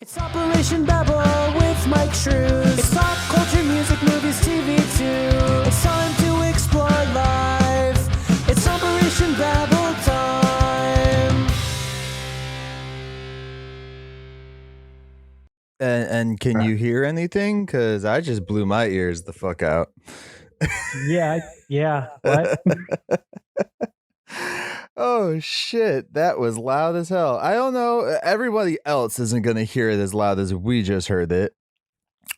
It's Operation Babble with Myke Shrews. It's pop culture, music, movies, TV too. It's time to explore life. It's Operation Babble time. And can you hear anything? Because I just blew my ears the fuck out. Yeah. What? Oh shit, that was loud as hell. I don't know. Everybody else isn't going to hear it as loud as we just heard it.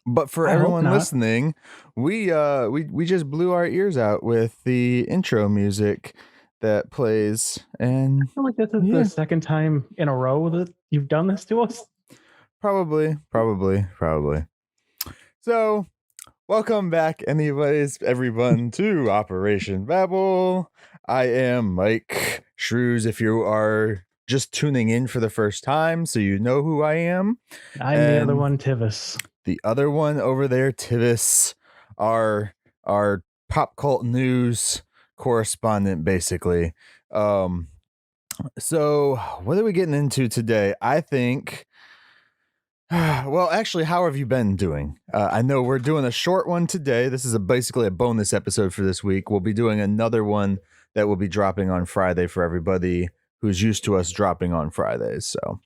But for I hope everyone not. listening, we just blew our ears out with the intro music that plays. And I feel like this is Yeah. the second time in a row that you've done this to us. Probably. So, welcome back, everyone, to Operation Babble. I am Myke Shrews. If you are just tuning in for the first time, so you know who I am. I'm the other And one, Tivis. The other one over there, Tivis, our pop cult news correspondent, basically. So what are we getting into today? I think. Well, actually, how have you been doing? I know we're doing a short one today. This is basically a bonus episode for this week. We'll be doing another one that will be dropping on Friday for everybody who's used to us dropping on Fridays. So,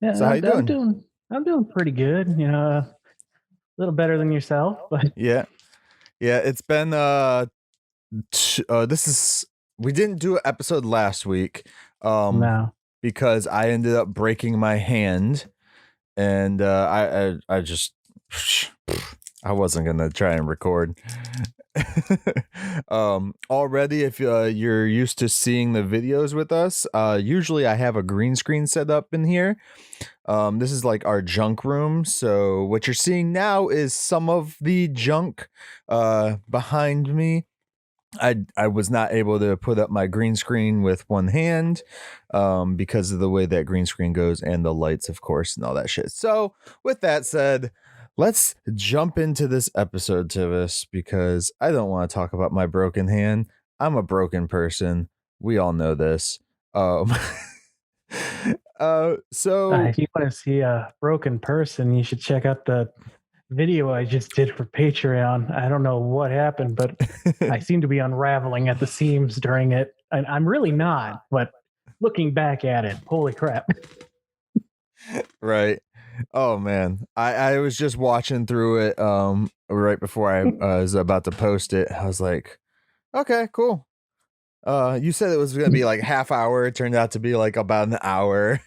Yeah, how you doing? I'm doing pretty good. You know, a little better than yourself, but Yeah. It's been we didn't do an episode last week. no. Because I ended up breaking my hand. And I wasn't gonna try and record. Already, if you're used to seeing the videos with us, usually I have a green screen set up in here. This is like our junk room. So what you're seeing now is some of the junk behind me. I was not able to put up my green screen with one hand because of the way that green screen goes and the lights, of course, and all that shit. So with that said, let's jump into this episode, Tivis, because I don't want to talk about my broken hand. I'm a broken person. We all know this. So If you want to see a broken person, you should check out the video I just did for Patreon. I don't know what happened, but I seem to be unraveling at the seams during it. And I'm really not, but looking back at it, holy crap. Right. Oh man. I was just watching through it right before I was about to post it. I was like, okay, cool. You said it was gonna be like half hour. It turned out to be like about an hour.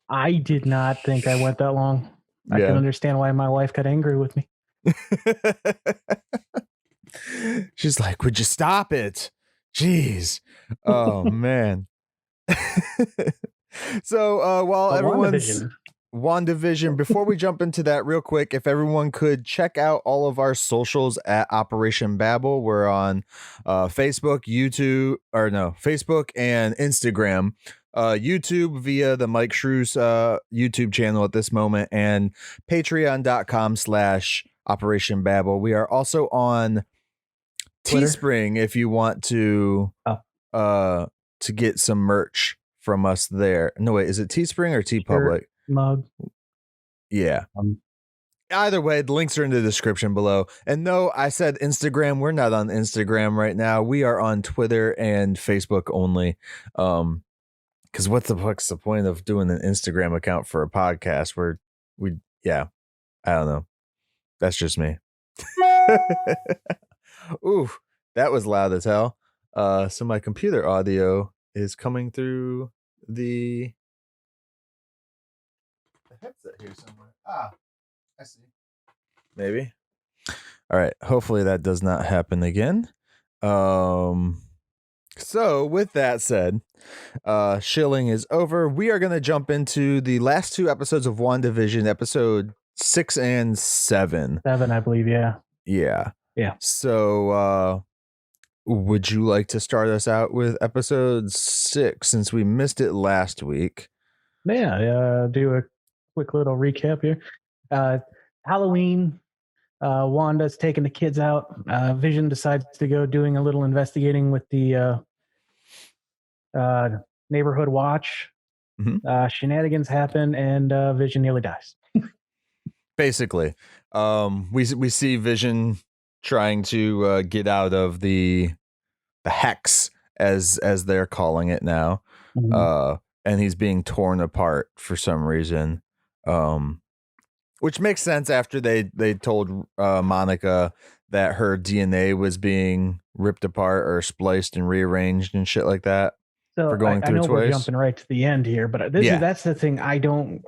I did not think I went that long. I can understand why my wife got angry with me. She's like, would you stop it? Jeez. Oh man. So while everyone's WandaVision, before we jump into that real quick, if everyone could check out all of our socials at Operation Babble. We're on Facebook and Instagram. YouTube via the Myke Shrews YouTube channel at this moment, and patreon.com/Operation Babble. We are also on Twitter? Teespring if you want to get some merch from us there. No, wait, is it Teespring or TeePublic? Mug. Yeah. Either way, the links are in the description below. And no, I said Instagram. We're not on Instagram right now. We are on Twitter and Facebook only. Because what the fuck's the point of doing an Instagram account for a podcast where I don't know. That's just me. Ooh, that was loud as hell. So my computer audio is coming through the headset here somewhere. I see. Maybe. All right. Hopefully that does not happen again. So with that said, shilling is over. We are going to jump into the last two episodes of WandaVision, episode 6 and 7. 7, I believe. Yeah. Yeah. So, would you like to start us out with episode 6 since we missed it last week? Yeah. Do a quick little recap here. Halloween. Wanda's taking the kids out. Vision decides to go doing a little investigating with the neighborhood watch. Shenanigans happen, and Vision nearly dies. Basically, we see Vision trying to get out of the hex, as they're calling it now, and he's being torn apart for some reason, which makes sense after they told Monica that her DNA was being ripped apart or spliced and rearranged and shit like that. So for going I through know we're twice. jumping right to the end here, but that's the thing I don't.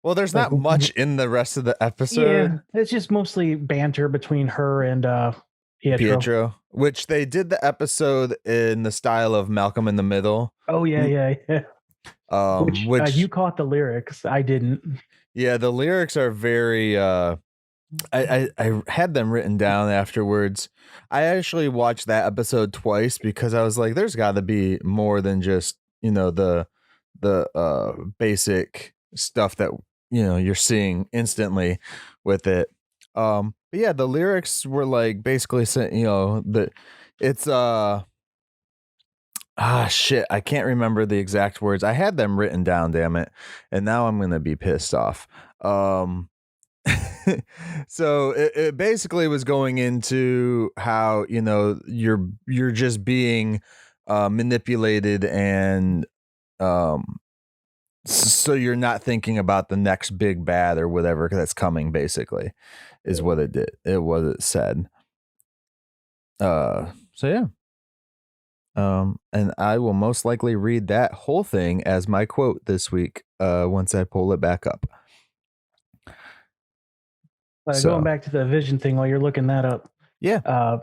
Well, there's not much in the rest of the episode. Yeah, it's just mostly banter between her and Pietro, which they did the episode in the style of Malcolm in the Middle. Oh yeah. Which you caught the lyrics, I didn't. Yeah, the lyrics are very. I had them written down afterwards. I actually watched that episode twice because I was like, "There's got to be more than just the basic stuff that you're seeing instantly with it." But yeah, the lyrics were like basically saying, it's shit, I can't remember the exact words. I had them written down, damn it, and now I'm gonna be pissed off. So it basically was going into how you're just being manipulated, and so you're not thinking about the next big bad or whatever that's coming, basically, is what it did. It said. So yeah. And I will most likely read that whole thing as my quote this week once I pull it back up. Going back to the Vision thing while you're looking that up. Yeah.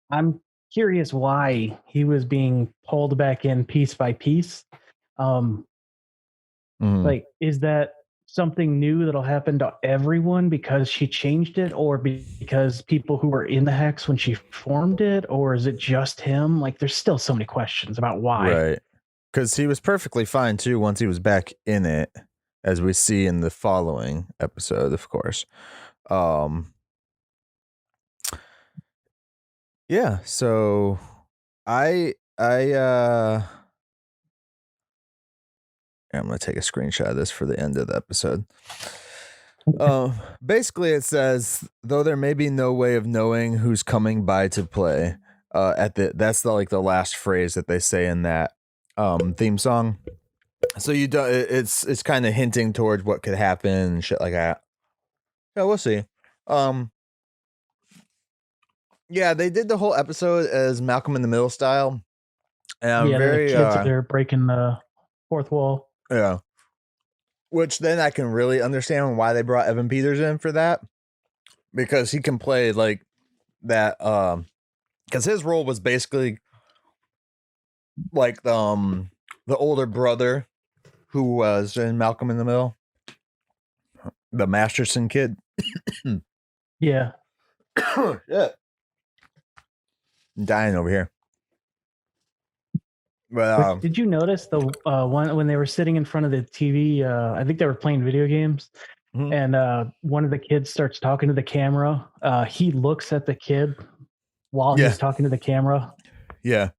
I'm curious why he was being pulled back in piece by piece. Like, is that something new that'll happen to everyone because she changed it, or because people who were in the hex when she formed it, or is it just him? Like, there's still so many questions about why. Right. Because he was perfectly fine too once he was back in it, as we see in the following episode, of course. Yeah, so I'm gonna take a screenshot of this for the end of the episode. Basically it says, though there may be no way of knowing who's coming by to play, that's the last phrase that they say in that theme song. So you don't, it's kind of hinting towards what could happen and shit like that. Yeah, we'll see. Yeah, they did the whole episode as Malcolm in the Middle style. And I'm very the kids are breaking the fourth wall. Yeah. Which then I can really understand why they brought Evan Peters in for that, because he can play like that. Because his role was basically like the older brother who was in Malcolm in the Middle, the Masterson kid. Yeah. Yeah. I'm dying over here. But did you notice the one when they were sitting in front of the TV? I think they were playing video games, and one of the kids starts talking to the camera. He looks at the kid while he's talking to the camera. Yeah,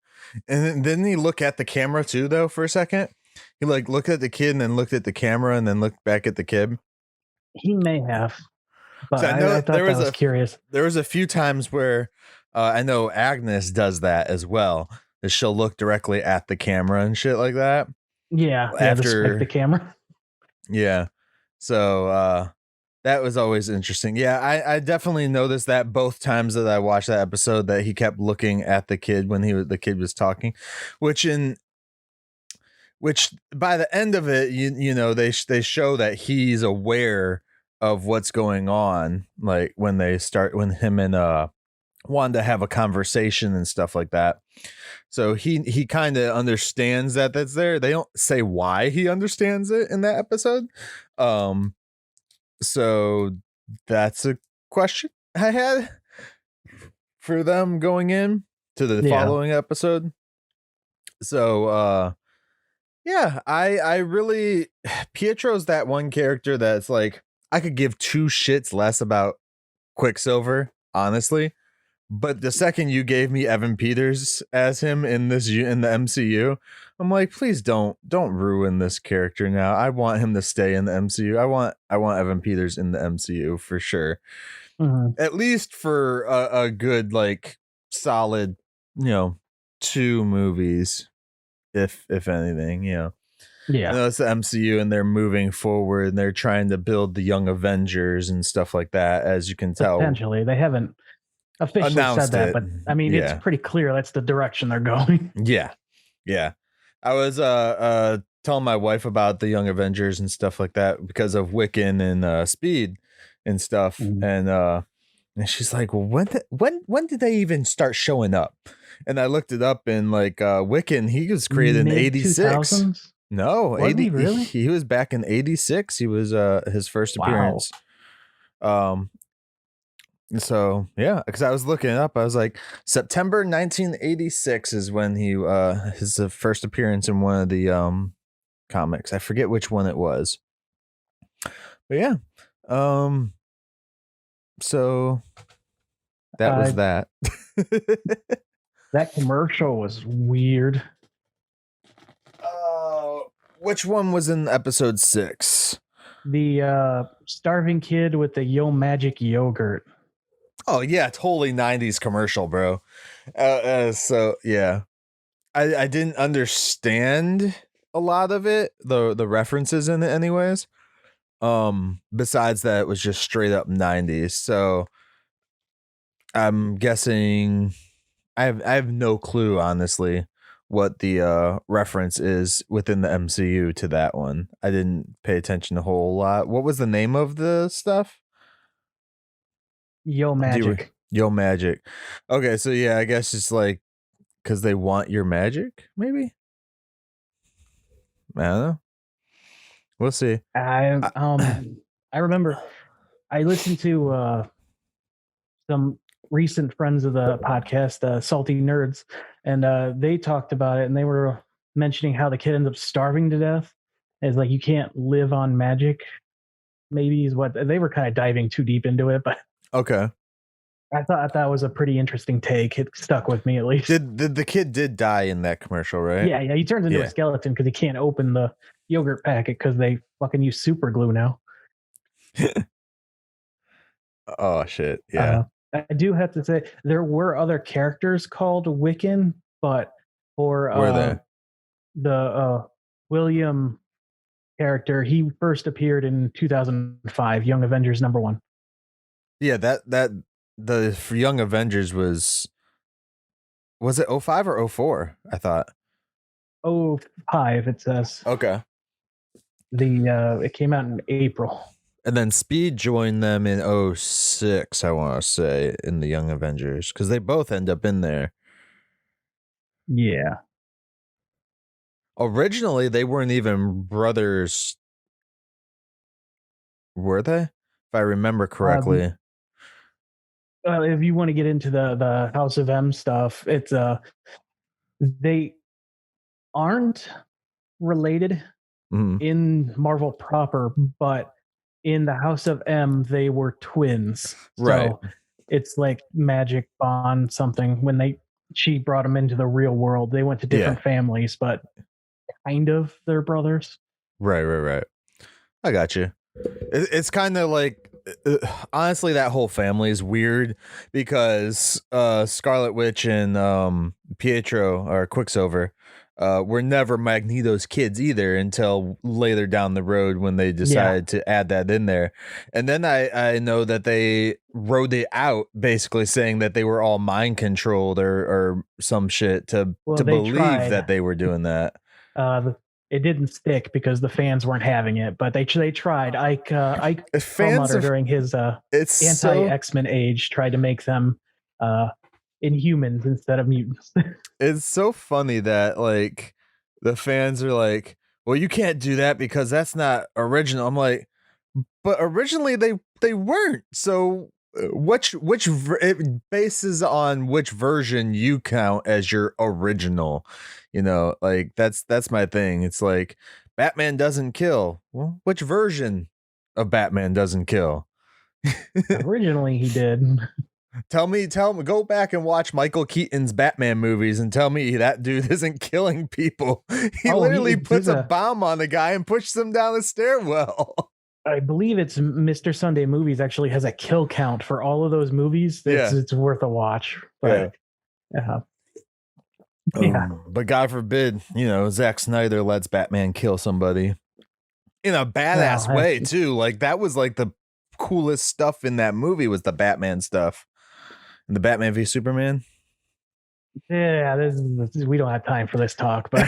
and then didn't he look at the camera too, though, for a second? He like looked at the kid and then looked at the camera and then looked back at the kid. He may have, but so I thought that was curious. There was a few times where I know Agnes does that as well. Is she'll look directly at the camera and shit like that. Yeah, after the camera. Yeah, so that was always interesting. Yeah, I definitely noticed that both times that I watched that episode, that he kept looking at the kid when the kid was talking, which by the end of it, they show that he's aware of what's going on, like when him and Wanda have a conversation and stuff like that. So he kind of understands that that's there. They don't say why he understands it in that episode. So that's a question I had for them going in to the following episode. So yeah, I really, Pietro's that one character that's like, I could give two shits less about Quicksilver, honestly. But the second you gave me Evan Peters as him in the MCU, I'm like, please don't ruin this character now. I want him to stay in the MCU. I want Evan Peters in the MCU for sure. At least for a good, like, solid, 2 movies, if anything, Yeah. I know it's the MCU and they're moving forward and they're trying to build the Young Avengers and stuff like that, as you can tell. Potentially. They haven't officially Announced said that, it. but I mean, it's pretty clear that's the direction they're going. Yeah. I was telling my wife about the Young Avengers and stuff like that because of Wiccan and Speed and stuff, and she's like, well, when did they even start showing up? And I looked it up, and like Wiccan, he was created in '86. 2000s? No, Was he really? He was back in '86. He was his first appearance. So yeah, because I was looking it up, I was like, September 1986 is when he his first appearance in one of the comics. I forget which one it was, but yeah, so that was that. That commercial was weird. Which one was in episode 6? The starving kid with the Yo Magic yogurt. Oh yeah, totally 90s commercial, bro. So yeah, I didn't understand a lot of it, the references in it anyways. Besides that, it was just straight up 90s. So I'm guessing I have no clue, honestly, what the reference is within the MCU to that one. I didn't pay attention a whole lot. What was the name of the stuff? Yo Magic. Yo Magic. Okay, so yeah, I guess it's like because they want your magic, maybe. I don't know. We'll see. I remember I listened to some recent friends of the podcast, Salty Nerds, and they talked about it, and they were mentioning how the kid ends up starving to death. It's like you can't live on magic. Maybe is what they were kind of diving too deep into it, but okay. I thought that was a pretty interesting take. It stuck with me at least. Did the kid die in that commercial, right? Yeah. He turns into a skeleton because he can't open the yogurt packet because they fucking use super glue now. Oh shit! Yeah. I do have to say there were other characters called Wiccan, but for were they? The William character, he first appeared in 2005, Young Avengers #1. Yeah, that the for Young Avengers was it 05 or 04? I thought 05 it says. Okay. It came out in April. And then Speed joined them in 06, I want to say, in the Young Avengers, because they both end up in there. Yeah. Originally, they weren't even brothers, were they? If I remember correctly. If you want to get into the House of M stuff, it's they aren't related in Marvel proper, but in the House of M, they were twins. Right. So it's like magic bond something. When she brought them into the real world, they went to different families, but kind of they're brothers. Right. I got you. It's kind of like, honestly, that whole family is weird because Scarlet Witch and Pietro or Quicksilver were never Magneto's kids either until later down the road when they decided to add that in there. And then I know that they wrote it out basically saying that they were all mind controlled or some shit to believe that they were doing that. It didn't stick because the fans weren't having it, but they tried. Ike Perlmutter during his anti-X-Men age tried to make them Inhumans instead of mutants. It's so funny that like the fans are like, well, you can't do that because that's not original. I'm like, but originally they weren't. So it bases on which version you count as your original, like that's my thing. It's like Batman doesn't kill. Well, which version of Batman doesn't kill? Originally he did. Tell me, go back and watch Michael Keaton's Batman movies and tell me that dude isn't killing people. He literally puts a bomb on a guy and pushes him down the stairwell. I believe it's Mr. Sunday Movies actually has a kill count for all of those movies. It's worth a watch. But, yeah. But God forbid, Zack Snyder lets Batman kill somebody in a badass way too. Like that was like the coolest stuff in that movie was the Batman stuff. And the Batman v Superman. Yeah, we don't have time for this talk, but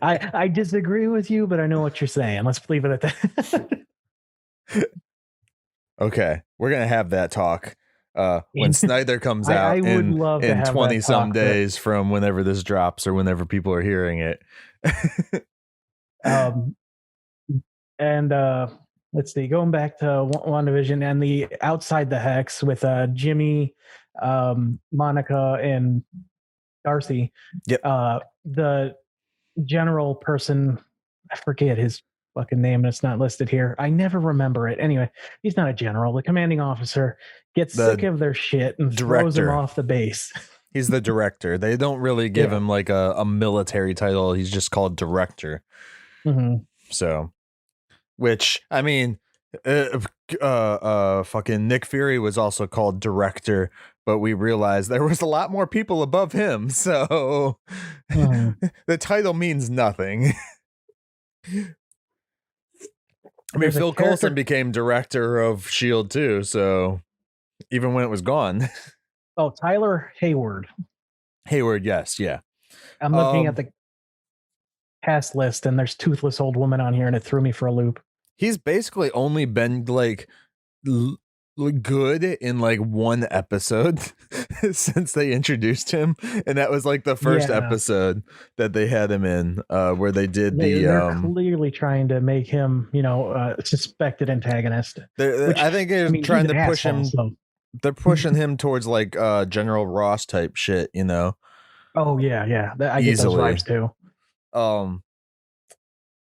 I disagree with you, but I know what you're saying. Let's leave it at that. Okay, we're gonna have that talk when Snyder comes out in 20 some days from whenever this drops or whenever people are hearing it. And let's see, going back to WandaVision and the Outside the Hex with Jimmy, Monica, and Darcy. Yep. The general person, I forget his fucking name, and it's not listed here. I never remember it. Anyway, he's not a general. The commanding officer gets sick of their shit and throws him off the base. He's the director. They don't really give him like a military title. He's just called director. Mm-hmm. So, which I mean, fucking Nick Fury was also called director, but we realized there was a lot more people above him. So the title means nothing. I mean, Phil Coulson became director of S.H.I.E.L.D. too, so even when it was gone. Oh, Tyler Hayward. Yes, yeah. I'm looking at the cast list, and there's Toothless Old Woman on here, and it threw me for a loop. He's basically only been like good in like one episode since they introduced him, and that was like the first episode that they had him in, where they did they're clearly trying to make him, suspected antagonist. I think they're trying to push him. So. They're pushing him towards like General Ross type shit, Oh yeah. I get those vibes too.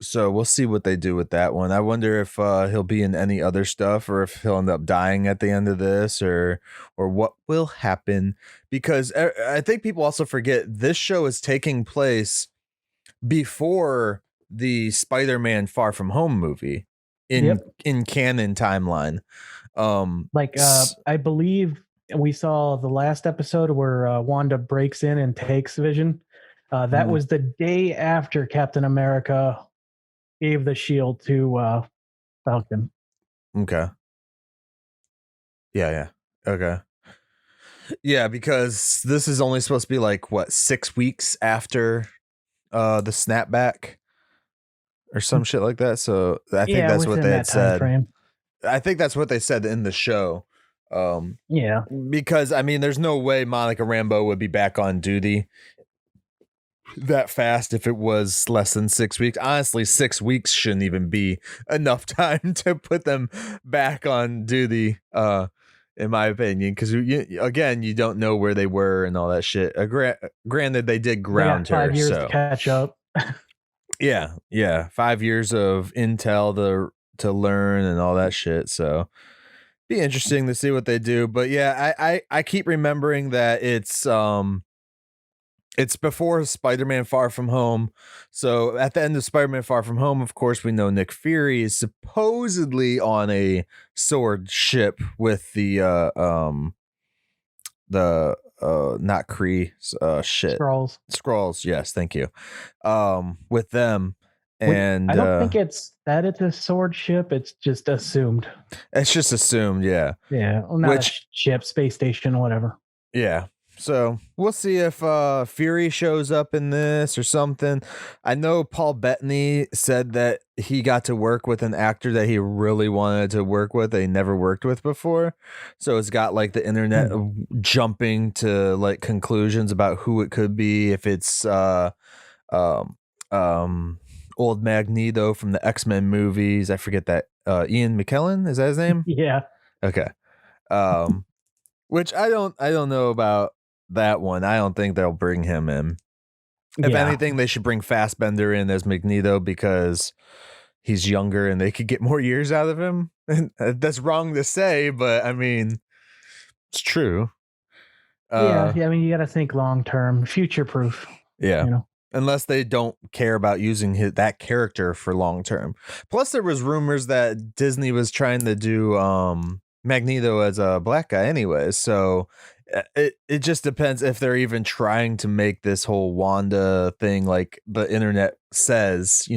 So we'll see what they do with that one. I wonder if he'll be in any other stuff, or if he'll end up dying at the end of this, or what will happen. Because I think people also forget this show is taking place before the Spider-Man Far From Home movie in canon timeline. I believe we saw the last episode where Wanda breaks in and takes Vision. That was the day after Captain America gave the shield to Falcon. Okay. Yeah. Okay. Yeah, because this is only supposed to be like 6 weeks after the snapback or some shit like that. So I think that's what they had said. I think that's what they said in the show. Because I mean, there's no way Monica Rambeau would be back on duty that fast if it was less than 6 weeks. Honestly, 6 weeks shouldn't even be enough time to put them back on duty, in my opinion, because you don't know where they were and all that shit. Granted, they did ground her, 5 years to catch up. yeah 5 years of intel to learn and all that shit. So be interesting to see what they do. But yeah, I keep remembering that it's before Spider-Man Far From Home. So at the end of Spider-Man Far From Home, of course, we know Nick Fury is supposedly on a sword ship with the not Kree, Skrulls. Yes, thank you. With them. And I don't think it's a sword ship. It's just assumed. It's just assumed, yeah. Yeah, well, not a ship, space station, whatever. Yeah. So we'll see if Fury shows up in this or something. I know Paul Bettany said that he got to work with an actor that he really wanted to work with, that he never worked with before. So it's got like the internet jumping to like conclusions about who it could be. If it's old Magneto from the X-Men movies. I forget that. Ian McKellen, is that his name? Yeah. Okay. Which I don't know about that one. I don't think they'll bring him in. If anything, they should bring Fassbender in as Magneto because he's younger and they could get more years out of him. And that's wrong to say, but I mean, It's true. Yeah, I mean, you got to think long term, future proof. Yeah. You know. Unless they don't care about using that character for long term. Plus, there was rumors that Disney was trying to do Magneto as a black guy anyway. So it just depends if they're even trying to make this whole Wanda thing like the internet says,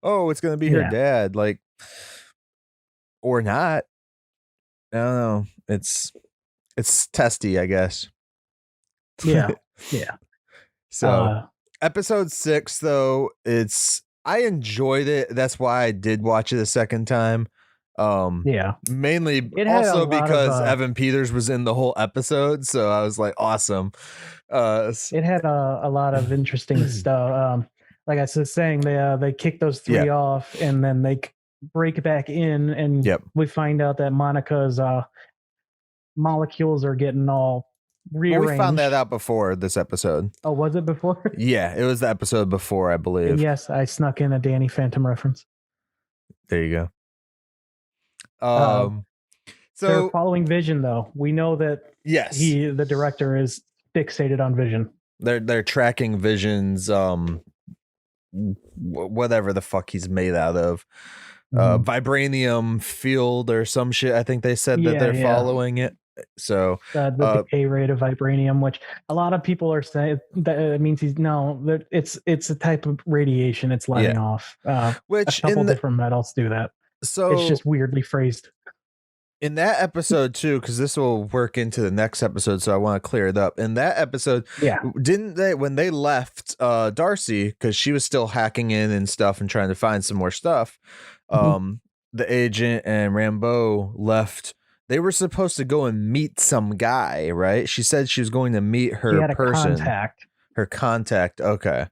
oh, it's going to be her dad, like, or not. I don't know. It's testy, I guess. Yeah. So episode 6, though, I enjoyed it. That's why I did watch it a second time. Mainly also because Evan Peters was in the whole episode, so I was like, awesome. It had a lot of interesting stuff. Like I was saying, they kick those 3 off, and then they break back in, and we find out that Monica's molecules are getting all rearranged. Well, we found that out before this episode. Oh, was it before? Yeah, it was the episode before, I believe. And yes, I snuck in a Danny Phantom reference. There you go. So they're following Vision, though. We know that the director is fixated on Vision. They're tracking Vision's whatever the fuck he's made out of. Vibranium field or some shit. I think they said that they're following it. So the decay rate of vibranium, which a lot of people are saying that it means it's a type of radiation it's letting off. Which a couple different metals do that. So it's just weirdly phrased. In that episode too, because this will work into the next episode, so I want to clear it up. In that episode, didn't they, when they left Darcy, because she was still hacking in and stuff and trying to find some more stuff, the agent and Rambeau left. They were supposed to go and meet some guy, right? She said she was going to meet her person. Her contact. Okay.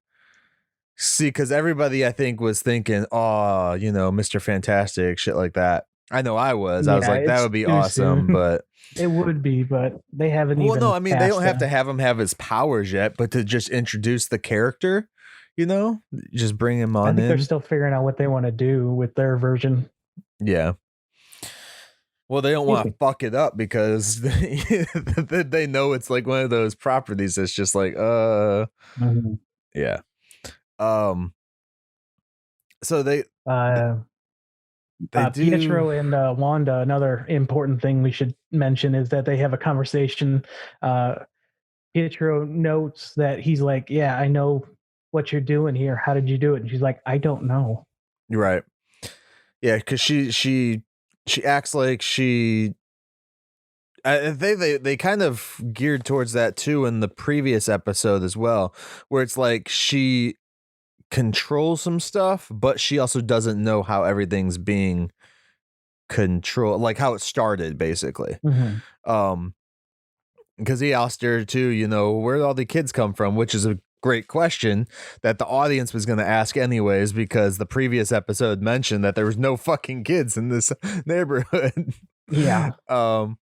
See, because everybody, I think, was thinking, oh, Mr. Fantastic, shit like that. I know I was. I was like, that would be awesome, but it would be, but they haven't. Well, no, I mean, they don't have to have him have his powers yet, but to just introduce the character, just bring him on. I think they're still figuring out what they want to do with their version. Yeah. Well, they don't want to fuck it up because they know it's like one of those properties that's just like, yeah. So they do. Pietro and Wanda, another important thing we should mention is that they have a conversation. Pietro notes that he's like, yeah, I know what you're doing here. How did you do it? And she's like, I don't know. You're right. Yeah, because she acts like they kind of geared towards that too in the previous episode as well, where it's like she controls some stuff, but she also doesn't know how everything's being controlled, like how it started, basically. Because he asked her too, where'd all the kids come from, which is a great question that the audience was going to ask anyways, because the previous episode mentioned that there was no fucking kids in this neighborhood. Yeah. And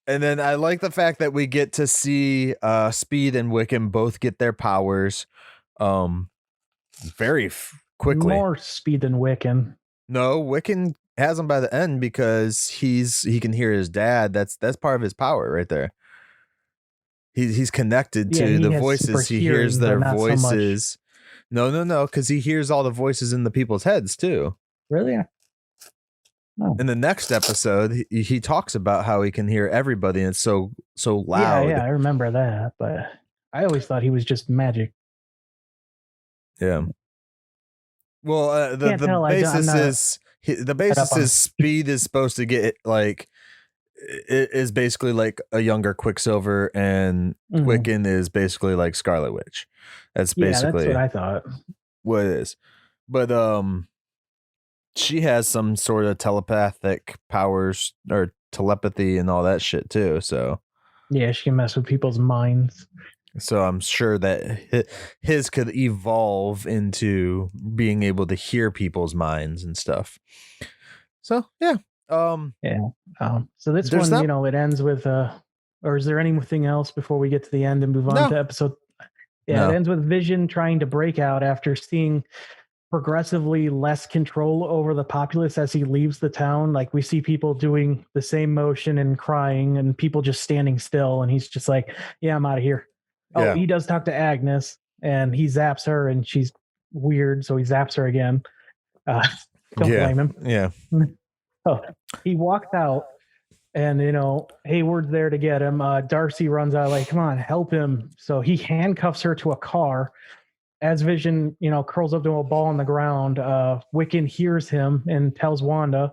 then I like the fact that we get to see Speed and Wiccan both get their powers very quickly. More Speed than Wiccan. No, Wiccan has him by the end because he can hear his dad. That's part of his power right there. He's connected to the voices. He hears their voices. No, because he hears all the voices in the people's heads too. Really? Oh. In the next episode, he talks about how he can hear everybody, and it's so loud. Yeah, I remember that, but I always thought he was just magic. Yeah. Well, the basis is Speed is supposed to get like it is basically like a younger Quicksilver, and Wiccan is basically like Scarlet Witch. That's basically that's what I thought. What it is. But she has some sort of telepathic powers or telepathy and all that shit too. So yeah, she can mess with people's minds. So I'm sure that his could evolve into being able to hear people's minds and stuff. So yeah. So this one, it ends with or is there anything else before we get to the end and move on to episode? Yeah, no. It ends with Vision trying to break out after seeing progressively less control over the populace as he leaves the town. Like we see people doing the same motion and crying, and people just standing still, and he's just like, "Yeah, I'm out of here." Oh, Yeah. he does talk to Agnes, and he zaps her, and she's weird, so he zaps her again. Don't blame him. Yeah. Oh, he walked out, and Hayward's there to get him. Darcy runs out, like, "Come on, help him!" So he handcuffs her to a car. As Vision, curls up to a ball on the ground, Wiccan hears him and tells Wanda.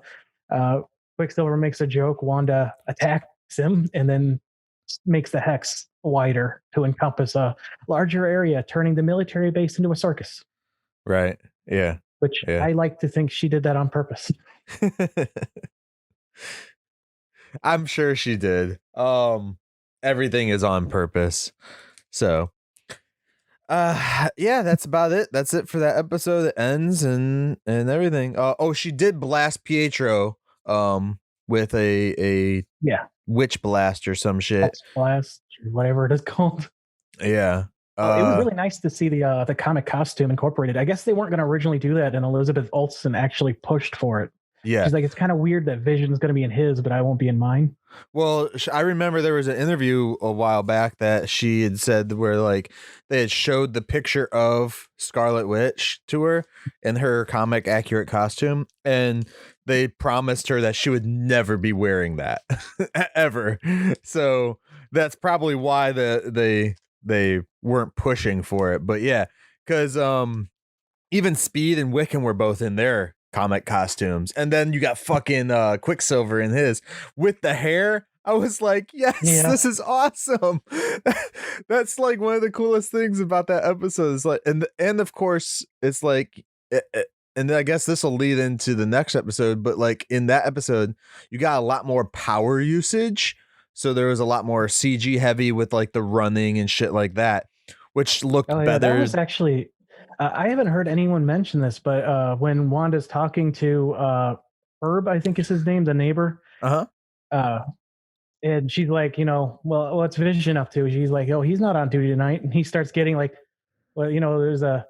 Quicksilver makes a joke. Wanda attacks him and then makes the hex wider to encompass a larger area, turning the military base into a circus. Right. Yeah. Which Yeah. I like to think she did that on purpose. I'm sure she did. Everything is on purpose. So yeah, that's about it. That's it for that episode. It ends and everything. She did blast Pietro with a witch blast or some shit. Blast, whatever it is called. Yeah. It was really nice to see the comic costume incorporated. I guess they weren't going to originally do that, and Elizabeth Olsen actually pushed for it. Yeah. She's like, it's kind of weird that Vision's going to be in his, but I won't be in mine. Well, I remember there was an interview a while back that she had said where like they had showed the picture of Scarlet Witch to her in her comic accurate costume, and they promised her that she would never be wearing that ever. So that's probably why they weren't pushing for it. But yeah, because even Speed and Wiccan were both in their comic costumes, and then you got fucking Quicksilver in his with the hair. I was like, yes, this is awesome. That's like one of the coolest things about that episode. Is like, and of course, it's like, and I guess this will lead into the next episode. But like in that episode, you got a lot more power usage, so there was a lot more CG heavy with like the running and shit like that, which looked better. That was actually. I haven't heard anyone mention this, but when Wanda's talking to Herb, I think is his name, the neighbor. And she's like, well, what's Vision up to? She's like, oh, he's not on duty tonight. And he starts getting like, well, there's a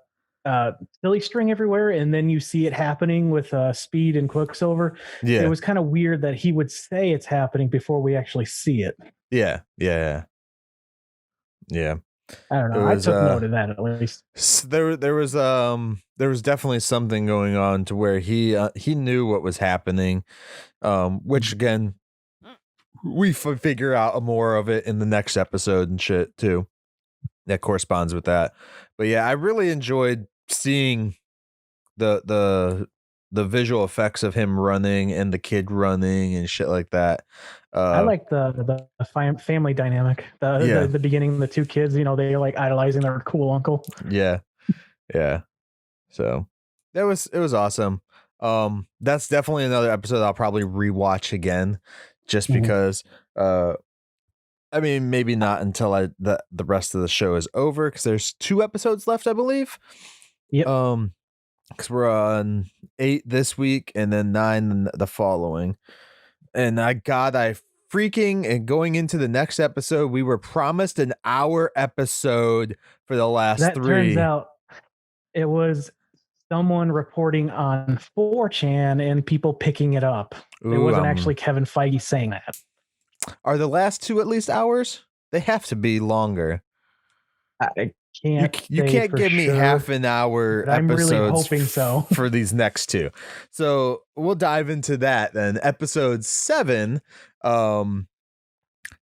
silly string everywhere. And then you see it happening with Speed and Quicksilver. Yeah. It was kind of weird that he would say it's happening before we actually see it. Yeah. I don't know. I took note of that at least. There was definitely something going on to where he knew what was happening, which again we figure out more of it in the next episode and shit too. That corresponds with that. But yeah, I really enjoyed seeing the visual effects of him running and the kid running and shit like that. I like the family dynamic. The beginning, the two kids, they're like idolizing their cool uncle. Yeah. So it was awesome. That's definitely another episode I'll probably rewatch again, just because. I mean, maybe not until the rest of the show is over, because there's 2 episodes left, I believe. Yep. Because we're on 8 this week and then 9 the following. And I freaking, and going into the next episode, we were promised an hour episode for the last 3. Turns out it was someone reporting on 4chan and people picking it up. It wasn't actually Kevin Feige saying that. Are the last 2 at least hours? They have to be longer. I can't. You can't give me half an hour I'm episodes really hoping so. for these next 2. So we'll dive into that then. Episode 7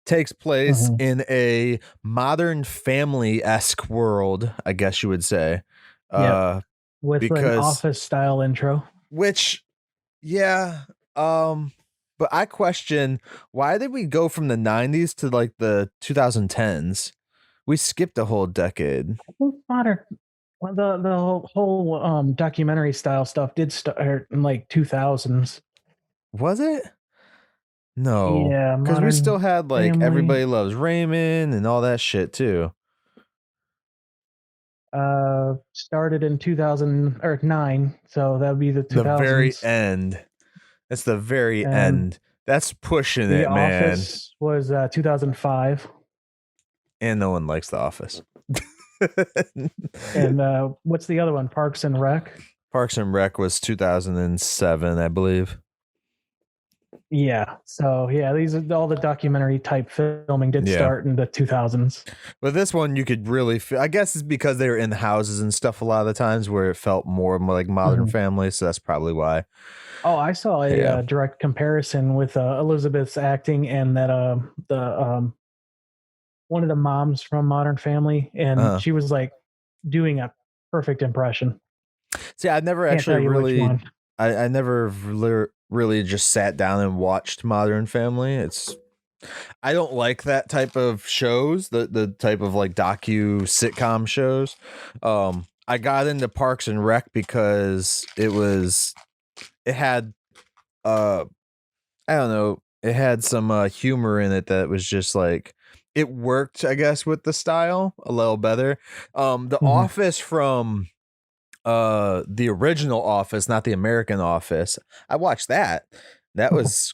takes place in a Modern Family-esque world, I guess you would say. With an Office style intro. Which, but I question, why did we go from the 90s to like the 2010s? We skipped a whole decade. Modern, the whole documentary style stuff did start in like 2000s. Was it? No. Yeah, because we still had like Family. Everybody Loves Raymond and all that shit too. Started in 2009, so that would be the 2000s. The very end. That's the very end. That's pushing it, man. The Office was 2005. And no one likes The Office. And what's the other one? Parks and Rec? Parks and Rec was 2007, I believe. Yeah. So yeah, these are all the documentary type filming did start in the 2000s. But this one you could really feel, I guess it's because they were in houses and stuff a lot of the times where it felt more like Modern Family, so that's probably why. Oh, I saw a direct comparison with Elizabeth's acting and that the one of the moms from Modern Family, and she was like doing a perfect impression. See, I never actually really, I never really just sat down and watched Modern Family. I don't like that type of shows, the type of like sitcom shows. I got into Parks and Rec because it had I don't know, it had some humor in it that was just like, it worked, I guess, with the style a little better. The Office from the original Office, not the American Office, I watched that. That was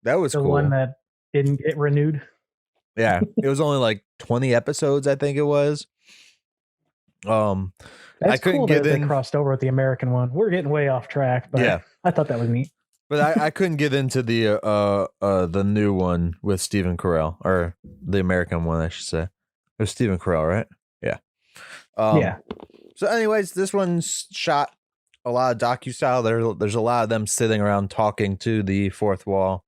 the cool. One that didn't get renewed. Yeah, it was only like 20 episodes, I think it was. That's I couldn't cool get that in. they crossed over with the American one. We're getting way off track, but I thought that was neat. But I couldn't get into the new one with Stephen Carell, or the American one, I should say. It was Stephen Carell, right? Yeah. Yeah. So, anyways, this one's shot a lot of docu-style. There's a lot of them sitting around talking to the fourth wall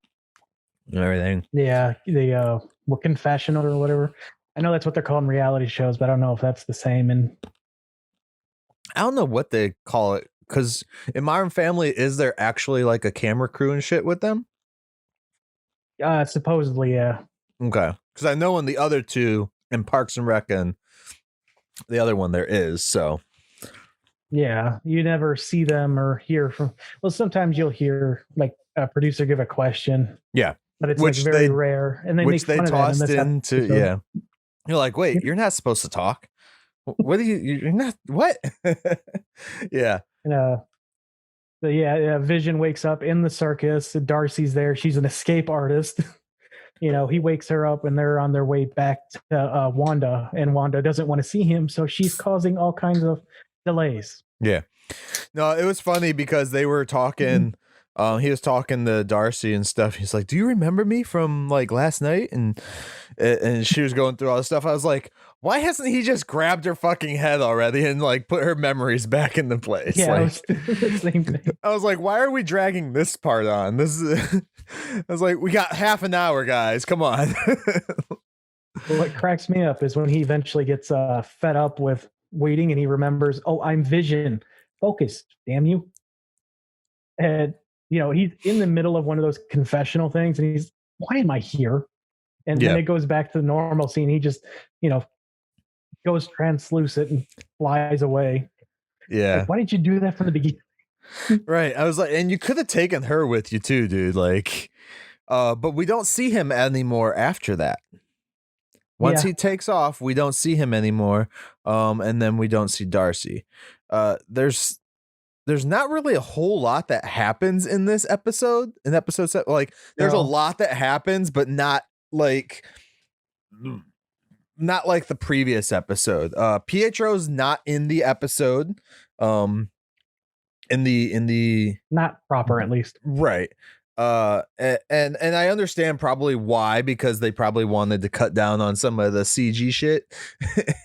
and everything. Yeah, the confessional or whatever. I know that's what they're called in reality shows, but I don't know if that's the same. And I don't know what they call it, because in Modern Family, is there actually like a camera crew and shit with them? Supposedly, yeah. Okay, because I know in the other two, in Parks and Rec and the other one, there is. So yeah, you never see them or hear from. Well, sometimes you'll hear like a producer give a question. Yeah, but it's like very rare, and they make fun of that in this episode. Yeah. You're like, wait, you're not supposed to talk. What are you're not, what? Yeah. And, Vision wakes up in the circus. Darcy's there. She's an escape artist. He wakes her up and they're on their way back to Wanda, and Wanda doesn't want to see him. So she's causing all kinds of delays. Yeah. No, it was funny because they were talking. He was talking to Darcy and stuff. He's like, "Do you remember me from like last night?" And she was going through all this stuff. I was like, "Why hasn't he just grabbed her fucking head already and like put her memories back into place?" Yeah, like, the same thing. I was like, "Why are we dragging this part on? This is." I was like, "We got half an hour, guys. Come on." What cracks me up is when he eventually gets fed up with waiting and he remembers, "Oh, I'm Vision. Focus, damn you." And he's in the middle of one of those confessional things, and he's, "Why am I here?" And then it goes back to the normal scene. He just, goes translucent and flies away. Yeah. Like, why didn't you do that from the beginning? Right. I was like, and you could have taken her with you too, dude. Like, but we don't see him anymore after that. Once he takes off, we don't see him anymore. And then we don't see Darcy. There's not really a whole lot that happens in this episode. In episode 7, like there's a lot that happens, but not like the previous episode. Pietro's not in the episode. In the not proper, at least. Right. And I understand probably why, because they probably wanted to cut down on some of the CG shit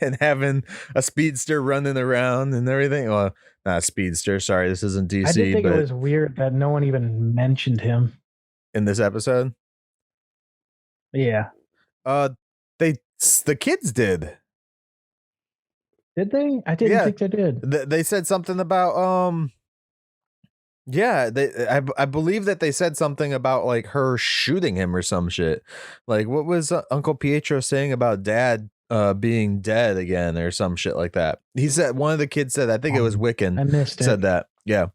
and having a speedster running around and everything. Well, not a speedster. Sorry, this isn't DC. I did think but it was weird that no one even mentioned him in this episode. Yeah. The kids did. Did they? I didn't think they did. They said something about yeah, I believe that they said something about like her shooting him or some shit. Like, what was Uncle Pietro saying about Dad being dead again or some shit like that? He said, one of the kids said, I think it was Wiccan. I missed it. Said that. Yeah.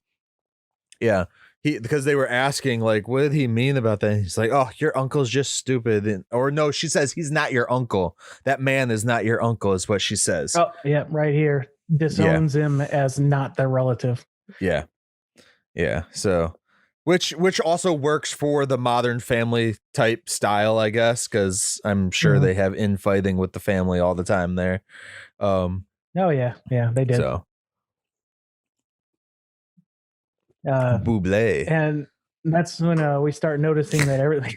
Because they were asking like, what did he mean about that? And he's like, oh, your uncle's just stupid. Or no, she says he's not your uncle. That man is not your uncle, is what she says. Oh, yeah, right here. Disowns him as not their relative. Yeah. Yeah. So, which also works for the Modern Family type style, I guess, because I'm sure they have infighting with the family all the time there. Oh yeah, they did. So, Buble. And that's when we start noticing that everything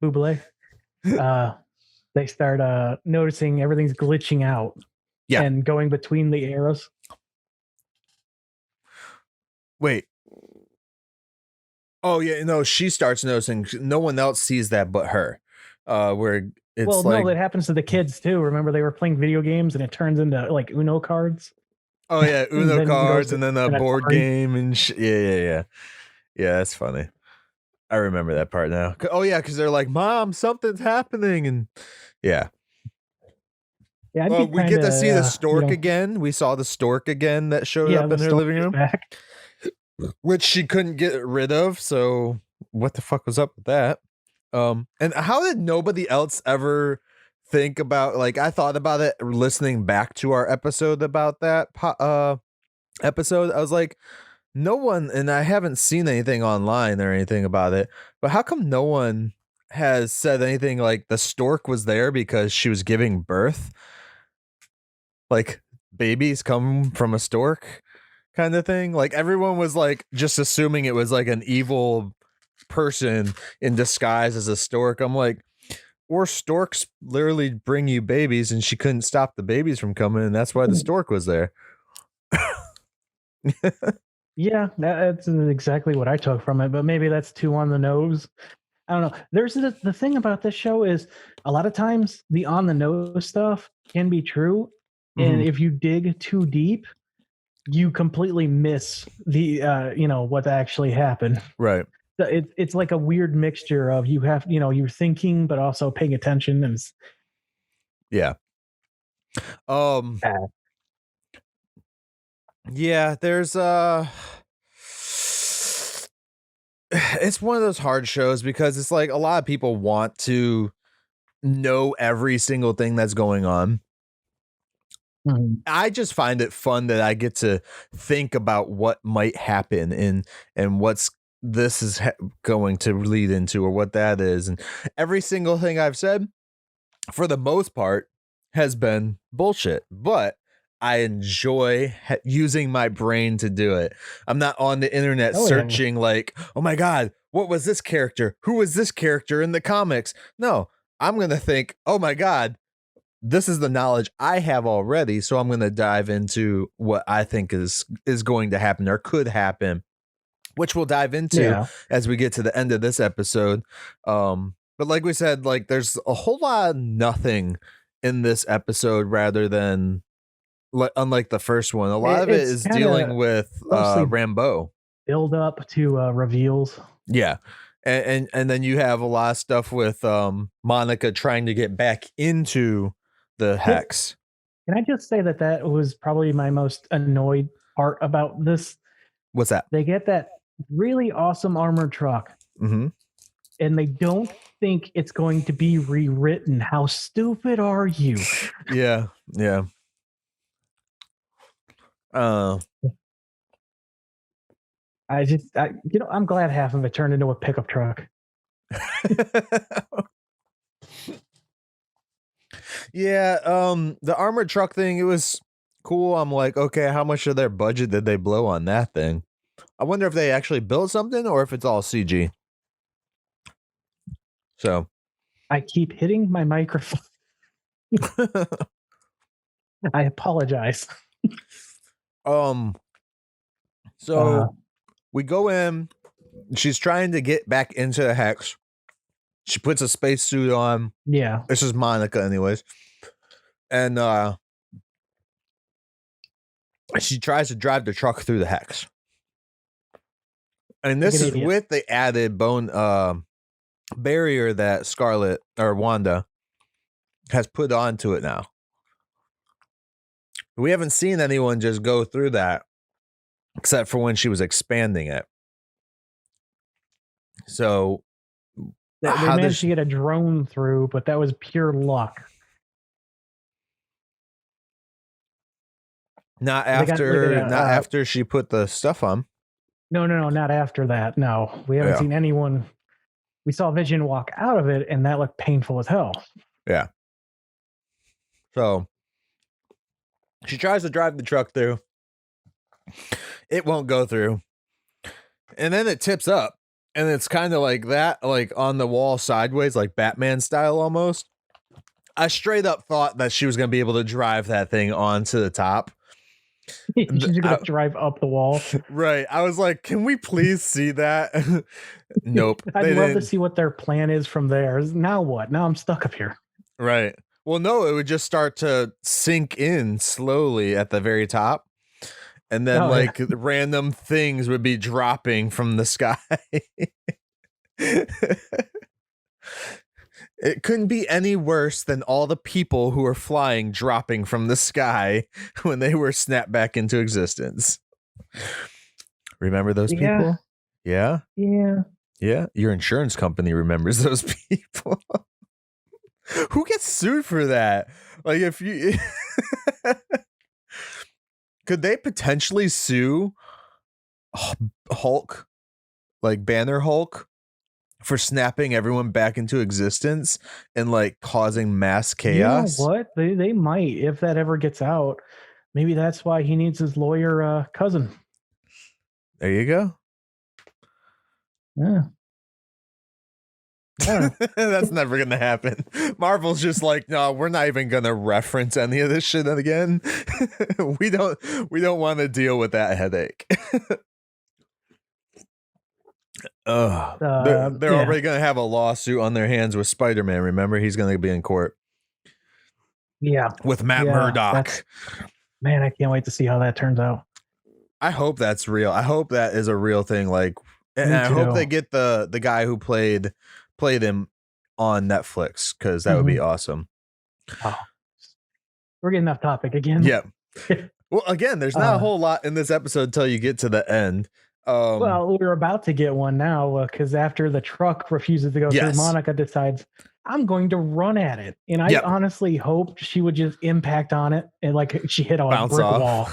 Buble, they start noticing everything's glitching out and going between the arrows. Wait. Oh yeah, no, she starts noticing no one else sees that but her. Where it's No, that happens to the kids too. Remember, they were playing video games and it turns into like Uno cards. Oh yeah, Uno then cards goes and then a to board Atari. game and yeah. Yeah, that's funny. I remember that part now. Oh yeah, because they're like, "Mom, something's happening," and yeah. Yeah, Well, we get to see the stork again. We saw the stork again that showed up in her living room, which she couldn't get rid of. So what the fuck was up with that? And how did nobody else ever think about? Like, I thought about it listening back to our episode about that episode. I was like, no one, and I haven't seen anything online or anything about it, but how come no one has said anything like the stork was there because she was giving birth? Like, babies come from a stork kind of thing. Like, everyone was like just assuming it was like an evil person in disguise as a stork. I'm like, or storks literally bring you babies and she couldn't stop the babies from coming, and that's why the stork was there. Yeah, that's exactly what I took from it, but maybe that's too on the nose. I don't know. There's the thing about this show is a lot of times the on the nose stuff can be true, and if you dig too deep, you completely miss the what actually happened. Right. It's like a weird mixture of you're thinking but also paying attention and yeah. Yeah, there's it's one of those hard shows because it's like a lot of people want to know every single thing that's going on. I just find it fun that I get to think about what might happen and what's this is going to lead into or what that is, and every single thing I've said for the most part has been bullshit, but I enjoy using my brain to do it. I'm not on the internet searching like, oh my God, what was this character? Who was this character in the comics? No, I'm going to think, oh my God, this is the knowledge I have already. So I'm going to dive into what I think is going to happen or could happen, which we'll dive into as we get to the end of this episode. But like we said, like there's a whole lot of nothing in this episode rather than unlike the first one. A lot of it is dealing with Rambeau. Build up to reveals. Yeah. And then you have a lot of stuff with Monica trying to get back into the hex. Can I just say that was probably my most annoyed part about this? What's that? They get that really awesome armored truck. Mm-hmm. And they don't think it's going to be rewritten. How stupid are you? Yeah. I'm glad half of it turned into a pickup truck. Yeah, the armored truck thing, it was cool. I'm like, okay, how much of their budget did they blow on that thing? I wonder if they actually built something or if it's all CG. So I keep hitting my microphone. I apologize. So we go in. She's trying to get back into the hex. She puts a spacesuit on. Yeah. This is Monica, anyways. And she tries to drive the truck through the hex. And this is with the added bone barrier that Scarlet or Wanda has put onto it now. We haven't seen anyone just go through that except for when she was expanding it. So they managed to get a drone through, but that was pure luck. Not after she put the stuff on. No, not after that. No, we haven't seen anyone. We saw Vision walk out of it, and that looked painful as hell. Yeah. So she tries to drive the truck through. It won't go through. And then it tips up, and it's kind of like that, like on the wall sideways, like Batman style almost. I straight up thought that she was going to be able to drive that thing onto the top. She's gonna drive up the wall. Right. I was like, can we please see that? Nope. I'd love to see what their plan is from there. Now what? Now I'm stuck up here. Right. Well, no, it would just start to sink in slowly at the very top. And then random things would be dropping from the sky. It couldn't be any worse than all the people who were flying dropping from the sky when they were snapped back into existence. Remember those people? Yeah. Yeah. Yeah. Your insurance company remembers those people. Who gets sued for that? Like, if you could they potentially sue Hulk, like Banner Hulk, for snapping everyone back into existence and like causing mass chaos? You know what? They might, if that ever gets out. Maybe that's why he needs his lawyer cousin. There you go. Yeah. That's never gonna happen. Marvel's just like, no, we're not even gonna reference any of this shit again. we don't want to deal with that headache. They're already gonna have a lawsuit on their hands with Spider-Man. Remember, he's gonna be in court. Yeah, with Matt Murdock. Man, I can't wait to see how that turns out. I hope that's real. I hope that is a real thing. Like, and I hope they get the guy who played him on Netflix, because that would be awesome. Oh. We're getting off topic again. Yeah. Well, again, there's not a whole lot in this episode until you get to the end. Well, we're about to get one now, because after the truck refuses to go through, Monica decides, I'm going to run at it. And I honestly hoped she would just impact on it and like she hit a brick wall.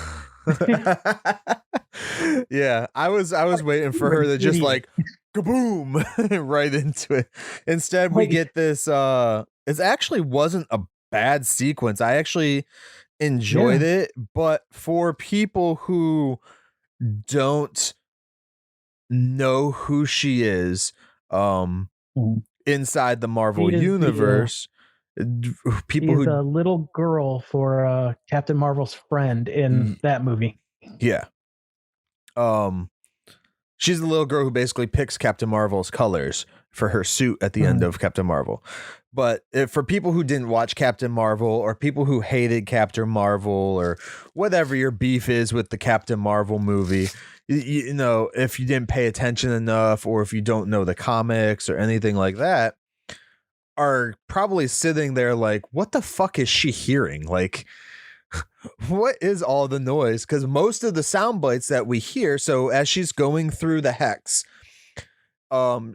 Yeah, I was waiting for her to just like kaboom right into it. Instead, we get this it actually wasn't a bad sequence. I actually enjoyed it, but for people who don't know who she is inside the Marvel universe, people who a little girl for Captain Marvel's friend in that movie. Yeah. She's the little girl who basically picks Captain Marvel's colors for her suit at the end of Captain Marvel. But for people who didn't watch Captain Marvel, or people who hated Captain Marvel, or whatever your beef is with the Captain Marvel movie, you know, if you didn't pay attention enough, or if you don't know the comics or anything like that, are probably sitting there like, what the fuck is she hearing? Like, what is all the noise? Because most of the sound bites that we hear, so as she's going through the hex,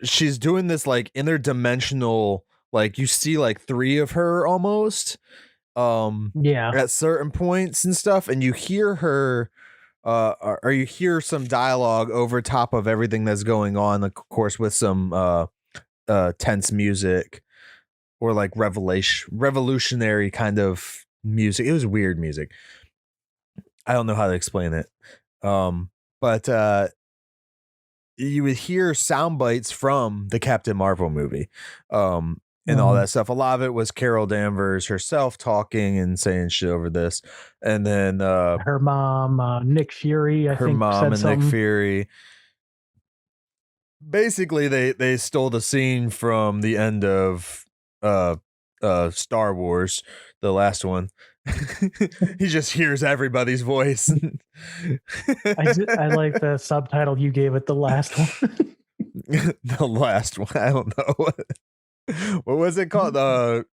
she's doing this like interdimensional, like you see like 3 of her almost at certain points and stuff, and you hear her or you hear some dialogue over top of everything that's going on, of course, with some tense music, or like revolutionary kind of music. It was weird music. I don't know how to explain it. But you would hear sound bites from the Captain Marvel movie, and all that stuff. A lot of it was Carol Danvers herself talking and saying shit over this. And then her mom, Nick Fury, Nick Fury. Basically, they stole the scene from the end of Star Wars, the last one. He just hears everybody's voice. I like the subtitle you gave it, the last one. The last one. I don't know. What was it called? The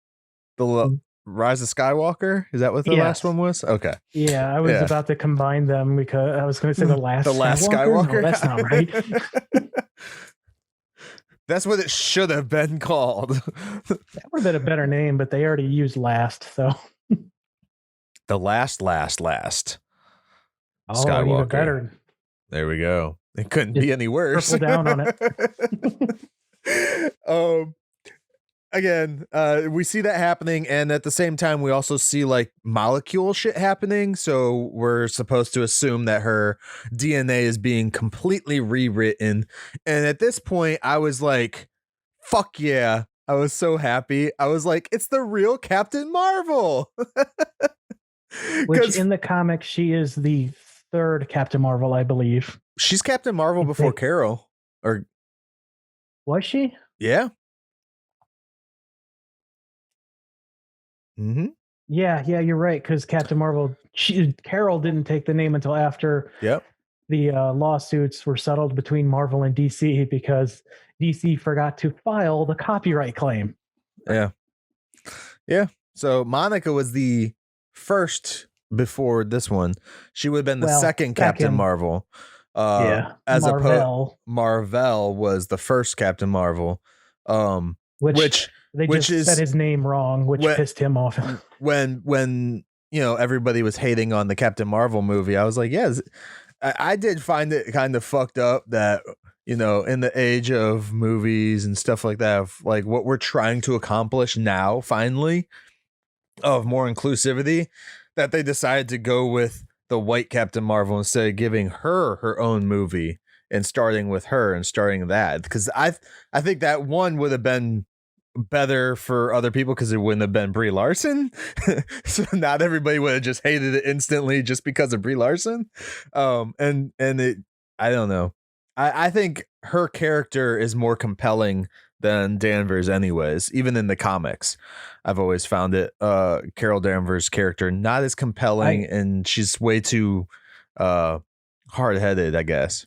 Rise of Skywalker? Is that what the last one was? Okay. Yeah, I was about to combine them because I was going to say the last Skywalker. No, that's not right. That's what it should have been called. That would have been a better name, but they already used last, so. The last Skywalker. Skywalker. Better. There we go. It couldn't be any worse. Triple down on it. again, we see that happening, and at the same time, we also see like molecule shit happening. So we're supposed to assume that her DNA is being completely rewritten. And at this point, I was like, fuck yeah. I was so happy. I was like, it's the real Captain Marvel. Which in the comics, she is the third Captain Marvel, I believe. She's Captain Marvel before Carol. Or was she? Yeah. Mm-hmm. Yeah, you're right. Because Captain Marvel, Carol didn't take the name until after the lawsuits were settled between Marvel and DC because DC forgot to file the copyright claim. Yeah. So Monica was the first before this one. She would have been the second Captain Marvel. As Marvel. Marvel was the first Captain Marvel. Which they just said his name wrong, which pissed him off. when everybody was hating on the Captain Marvel movie, I was like, yes, I did find it kind of fucked up that in the age of movies and stuff like that, of like what we're trying to accomplish now, finally, of more inclusivity, that they decided to go with the white Captain Marvel instead of giving her own movie and starting with her and starting that, because I think that one would have been better for other people because it wouldn't have been Brie Larson. So not everybody would have just hated it instantly just because of Brie Larson. And it, I don't know. I think her character is more compelling than Danvers anyways, even in the comics. I've always found it Carol Danvers' character not as compelling, and she's way too hard-headed, I guess.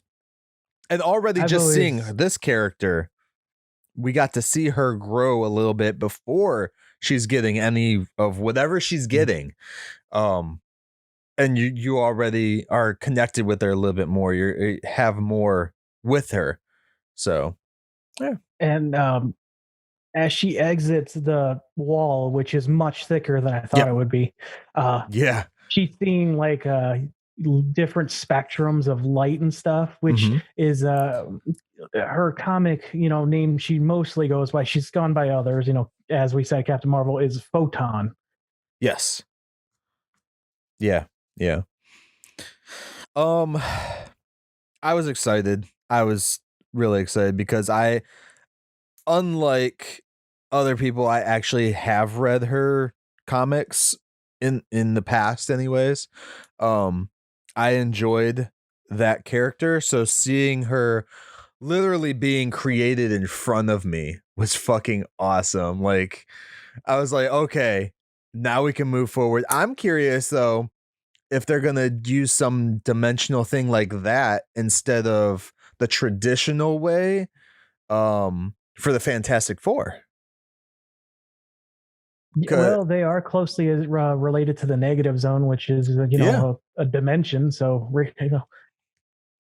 And already seeing this character, we got to see her grow a little bit before she's getting any of whatever she's getting. And you already are connected with her a little bit more. You have more with her. So, yeah. And as she exits the wall, which is much thicker than I thought it would be, she's seeing like different spectrums of light and stuff, which is her comic name she mostly goes by. She's gone by others, as we said, Captain Marvel is Photon. Yes. Yeah. I was excited. I was really excited because unlike other people, I actually have read her comics in the past anyways. I enjoyed that character, so seeing her literally being created in front of me was fucking awesome. Like, I was like, okay, now we can move forward. I'm curious though if they're gonna use some dimensional thing like that instead of the traditional way for the Fantastic Four. Well, they are closely related to the negative zone, which is a dimension. So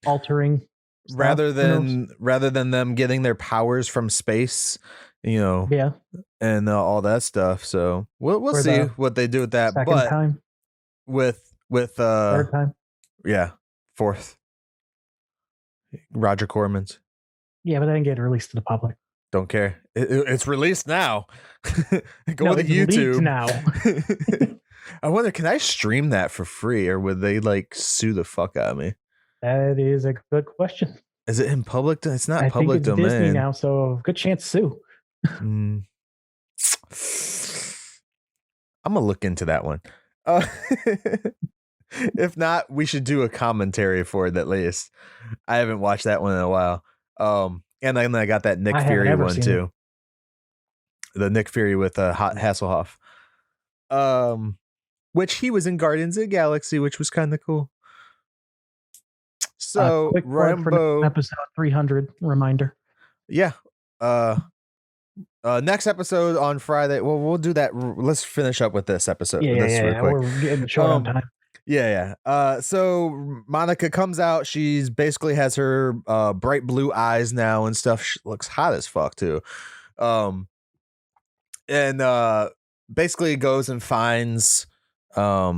altering stuff, rather than them getting their powers from space, and all that stuff. So we'll see what they do with that. But time. with third time, fourth, Roger Corman's. Yeah, but they didn't get released to the public. Don't care. It's released now. Go to YouTube now. I wonder, can I stream that for free, or would they like sue the fuck out of me? That is a good question. Is it in public? It's not I public think it's domain Disney now, so good chance to sue. I'm gonna look into that one. If not, we should do a commentary for it at least. I haven't watched that one in a while. And then I got that Nick Fury one too. The Nick Fury with Hasselhoff. Which he was in Guardians of the Galaxy, which was kind of cool. So Rambo episode 300 reminder. Yeah. Next episode on Friday. Well, we'll do that. Let's finish up with this episode. Yeah. We're getting short on time. Yeah. So Monica comes out. She's basically has her bright blue eyes now and stuff. She looks hot as fuck too. And basically goes and finds Wanda.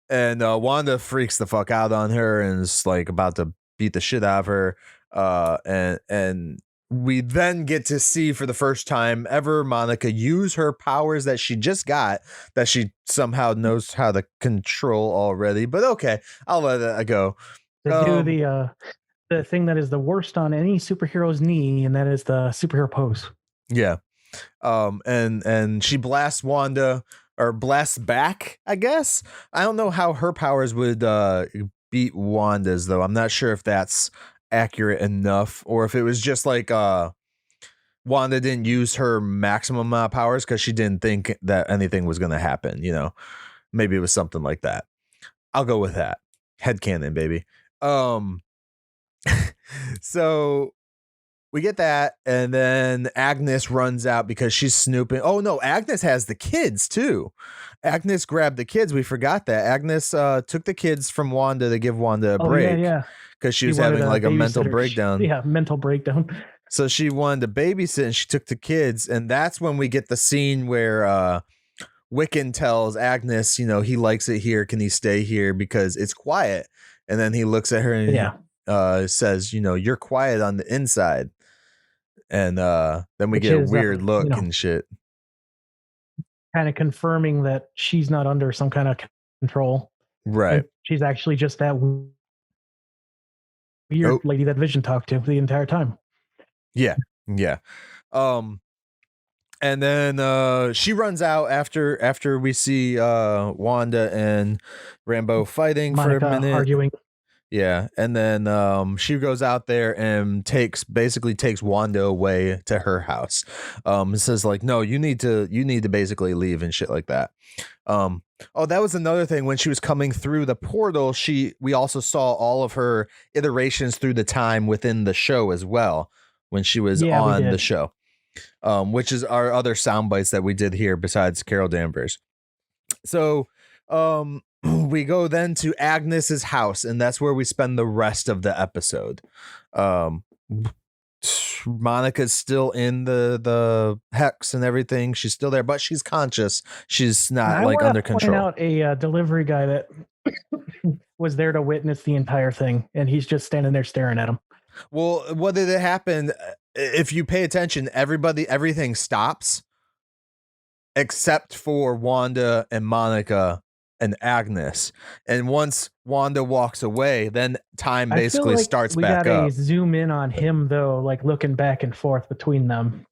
And Wanda freaks the fuck out on her and is like about to beat the shit out of her. And we then get to see for the first time ever Monica use her powers that she just got, that she somehow knows how to control already. But okay, I'll let that go. To do the thing that is the worst on any superhero's knee, and that is the superhero pose. Yeah. And she blasts Wanda, or blasts back, I guess. I don't know how her powers would beat Wanda's, though. I'm not sure if that's accurate enough, or if it was just like Wanda didn't use her maximum amount of powers because she didn't think that anything was going to happen. You know, maybe it was something like that. I'll go with that. Headcanon, baby. So we get that, and then Agnes runs out because she's snooping. Oh no, Agnes has the kids too. Agnes grabbed the kids. We forgot that. Agnes took the kids from Wanda to give Wanda a break. Yeah. Because she was having like a mental breakdown. Yeah, mental breakdown. So she wanted to babysit, and she took the kids, and that's when we get the scene where Wiccan tells Agnes, you know, he likes it here. Can he stay here because it's quiet? And then he looks at her and says, you know, you're quiet on the inside. And then we get a weird look and shit. Kind of confirming that she's not under some kind of control. Right. And she's actually just that weird lady that Vision talked to the entire time. Yeah. And then she runs out after we see Wanda and Rambo fighting Monica for a minute, arguing. Yeah, and then she goes out there and takes Wanda away to her house. Says like, no, you need to basically leave and shit like that. That was another thing. When she was coming through the portal, we also saw all of her iterations through the time within the show as well when she was on the show, which is our other sound bites that we did here besides Carol Danvers. So we go then to Agnes's house, and that's where we spend the rest of the episode. Monica's still in the hex and everything. She's still there, but she's conscious. She's not like under control. I want to point out a delivery guy that was there to witness the entire thing, and he's just standing there staring at him. Well, what did it happen? If you pay attention, everything stops except for Wanda and Monica and Agnes. And once Wanda walks away, then time basically starts back up. We gotta zoom in on him though, like looking back and forth between them.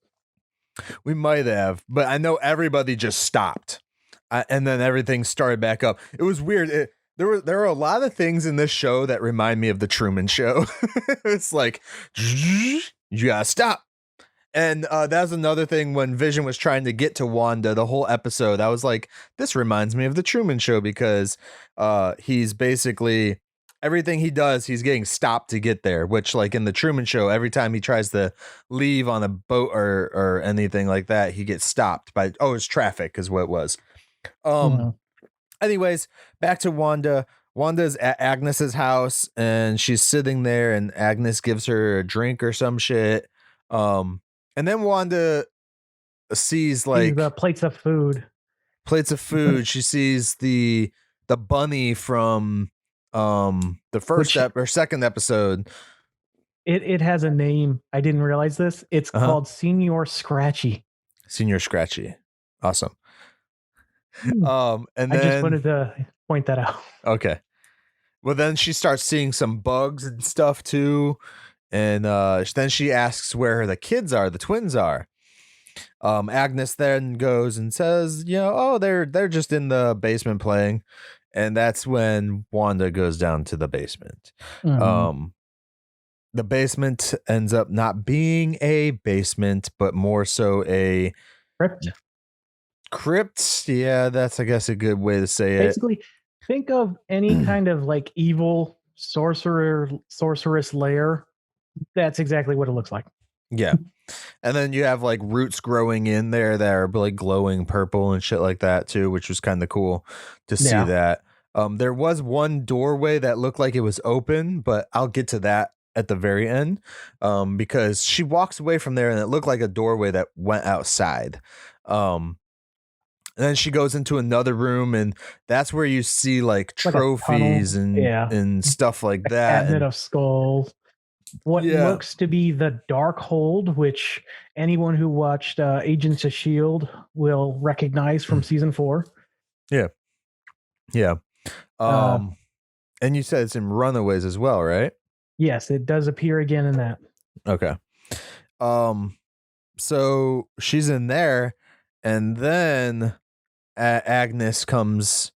We might have, but I know everybody just stopped, and then everything started back up. It was weird. There were a lot of things in this show that remind me of the Truman Show. It's like, you gotta stop. And that's another thing. When Vision was trying to get to Wanda the whole episode, I was like, this reminds me of the Truman Show, because he's basically, everything he does, he's getting stopped to get there, which like in the Truman Show, every time he tries to leave on a boat or anything like that, he gets stopped by, it's traffic is what it was. Anyways, back to Wanda. Wanda's at Agnes's house, and she's sitting there, and Agnes gives her a drink or some shit. And then Wanda sees like plates of food. She sees the bunny from the first or second episode. It has a name. I didn't realize this. It's called Senior Scratchy. Senior Scratchy. Awesome. And then I just wanted to point that out. Okay. Well, then she starts seeing some bugs and stuff too. And then she asks where the kids are, the twins are. Agnes then goes and says, they're just in the basement playing. And that's when Wanda goes down to the basement. The basement ends up not being a basement, but more so a crypt. Yeah, that's, I guess, a good way to say it. Basically, think of any kind of like evil sorceress lair. That's exactly what it looks like. Yeah. And then you have like roots growing in there that are like glowing purple and shit like that too, which was kind of cool to see that. There was one doorway that looked like it was open, but I'll get to that at the very end, because she walks away from there and it looked like a doorway that went outside. And then she goes into another room, and that's where you see like trophies and stuff like that. Cabinet of skulls. what Yeah. looks to be the Dark Hold, which anyone who watched Agents of S.H.I.E.L.D. will recognize from season 4. Yeah. And you said it's in Runaways as well, right? Yes, it does appear again in that. Okay. So she's in there, and then Agnes comes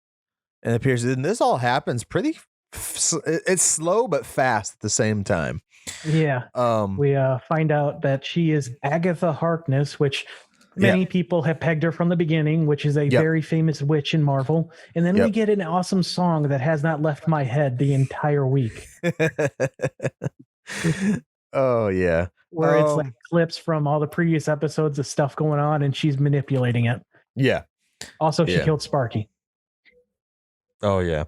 and appears, and this all happens pretty. It's slow but fast at the same time. Yeah. We find out that she is Agatha Harkness, which many people have pegged her from the beginning, which is a very famous witch in Marvel. And then we get an awesome song that has not left my head the entire week. Oh yeah, where it's like clips from all the previous episodes of stuff going on, and she's manipulating it. Yeah. Also, she killed Sparky. Oh yeah,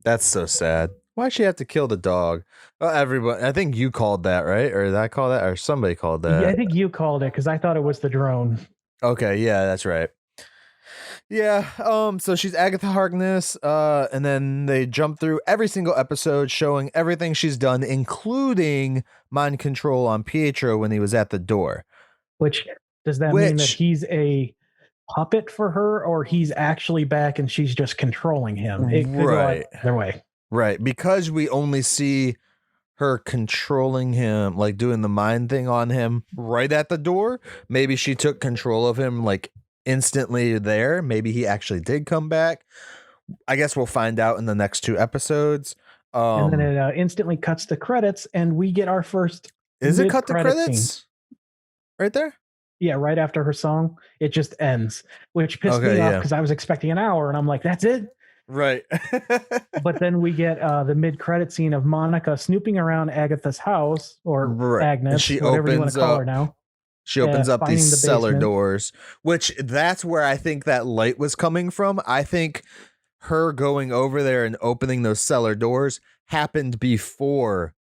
that's so sad. Why'd she have to kill the dog? Everyone, I think you called that, right? Or did I call that? Or somebody called that? Yeah, I think you called it because I thought it was the drone. Okay, yeah, that's right. Yeah, so she's Agatha Harkness, and then they jump through every single episode showing everything she's done, including mind control on Pietro when he was at the door. Which, does that mean that he's a puppet for her, or he's actually back and she's just controlling him? It could go either way. Right, because we only see her controlling him, like doing the mind thing on him right at the door. Maybe she took control of him like instantly there. Maybe he actually did come back. I guess we'll find out in the next 2 episodes. And then it instantly cuts to credits, and we get our first. Is it cut to credits? Scene. Right there? Yeah, right after her song, it just ends, which pissed me off because I was expecting an hour, and I'm like, that's it? Right. But then we get the mid-credit scene of Monica snooping around Agatha's house, or Agnes, whatever you want to call her now. She opens up these cellar doors, which that's where I think that light was coming from. I think her going over there and opening those cellar doors happened before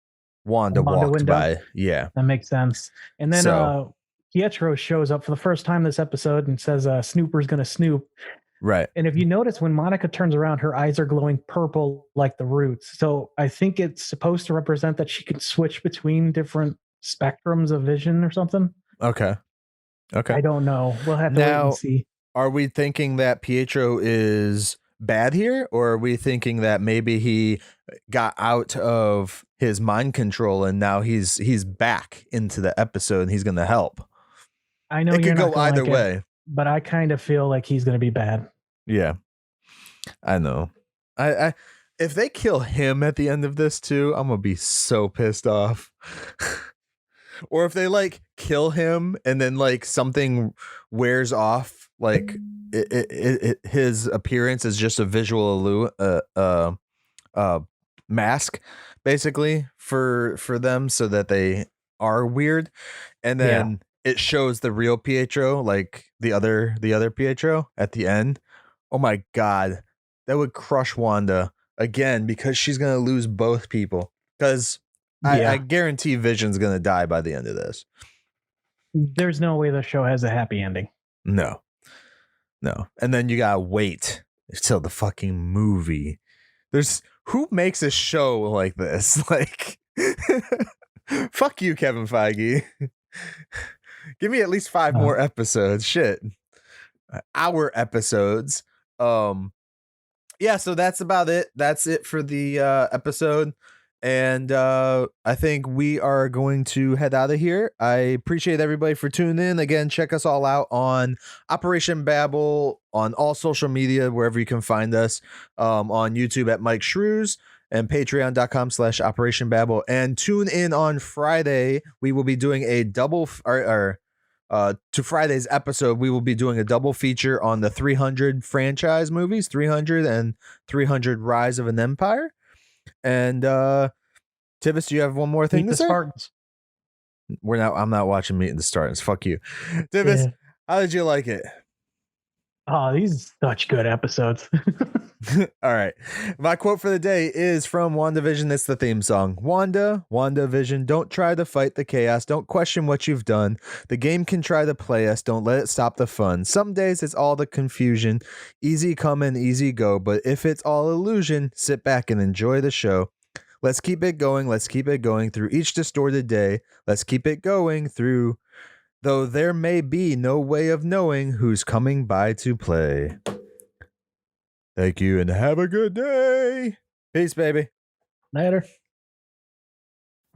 Wanda walked by. Yeah. That makes sense. And then Pietro shows up for the first time this episode and says Snooper's going to snoop. Right. And if you notice, when Monica turns around, her eyes are glowing purple like the roots. So I think it's supposed to represent that she can switch between different spectrums of vision or something. Okay. I don't know. We'll have to wait and see. Are we thinking that Pietro is bad here, or are we thinking that maybe he got out of his mind control and now he's back into the episode and he's going to help? I know it could go either way, but I kind of feel like he's going to be bad. Yeah, I know. I if they kill him at the end of this too, I'm gonna be so pissed off. Or if they like kill him and then like something wears off, like his appearance is just a visual mask, basically for them, so that they are weird, and then it shows the real Pietro, like the other Pietro at the end. Oh my god, that would crush Wanda again, because she's gonna lose both people. Because I guarantee Vision's gonna die by the end of this. There's no way the show has a happy ending. No. And then you gotta wait until the fucking movie. Who makes a show like this? Like, fuck you, Kevin Feige. Give me at least 5 more episodes. Shit. Hour episodes. Yeah, so that's about it. That's it for the episode. And I think we are going to head out of here. I appreciate everybody for tuning in. Again, check us all out on Operation Babble, on all social media, wherever you can find us, on YouTube at Myke Shrews, and patreon.com/Operation Babble. And tune in on Friday. We will be doing a double, to Friday's episode, we will be doing a double feature on the 300 franchise movies, 300 and 300 Rise of an Empire. And Tivis, do you have one more thing to say? Spartans. I'm not watching Meet the Spartans. Fuck you. Tivis, how did you like it? Oh, these are such good episodes. All right. My quote for the day is from WandaVision. It's the theme song. WandaVision, don't try to fight the chaos. Don't question what you've done. The game can try to play us. Don't let it stop the fun. Some days it's all the confusion. Easy come and easy go. But if it's all illusion, sit back and enjoy the show. Let's keep it going. Let's keep it going through each distorted day. Let's keep it going through, though there may be no way of knowing who's coming by to play. Thank you and have a good day. Peace, baby. Later.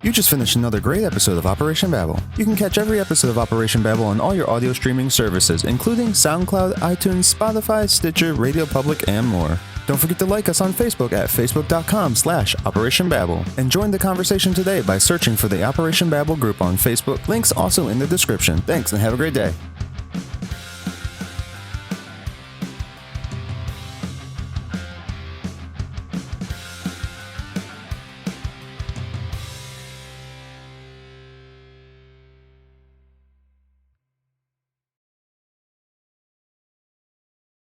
You just finished another great episode of Operation Babble. You can catch every episode of Operation Babble on all your audio streaming services, including SoundCloud, iTunes, Spotify, Stitcher, Radio Public, and more. Don't forget to like us on Facebook at facebook.com/Operation Babble, and join the conversation today by searching for the Operation Babble group on Facebook. Links also in the description. Thanks and have a great day.